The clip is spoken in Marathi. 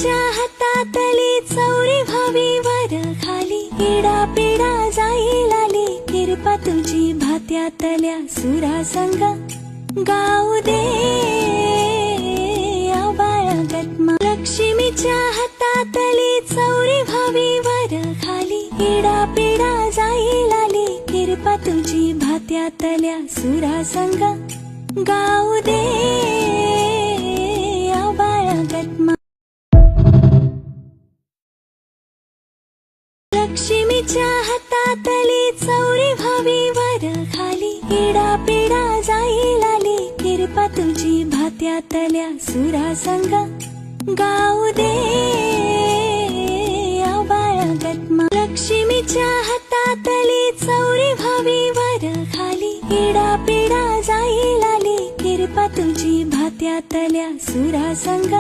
लक्ष्मीच्या हातातली चौरी व्हावी वर खाली, इडा पिडा जाईल आली, कृपा तुझी भात्यातल्या सुरासंग गाऊ दे आबाळगत। लक्ष्मीच्या हातातली चौरी व्हावी वर खाली, इडा पिडा जाईल आली, कृपा तुझी भात्यातल्या सुरासंग गाऊ दे आबाळगत। लक्ष्मीच्या हातातली चौरी व्हावी वर खाली, इडा पिडा जाईल आली, कृपा तुझी भात्यातल्या सुरासंग गाऊ दे आबाळगत। लक्ष्मीच्या हातातली चौरी व्हावी वर खाली, इडा पिडा जाईल आली, कृपा तुझी भात्यातल्या सुरासंग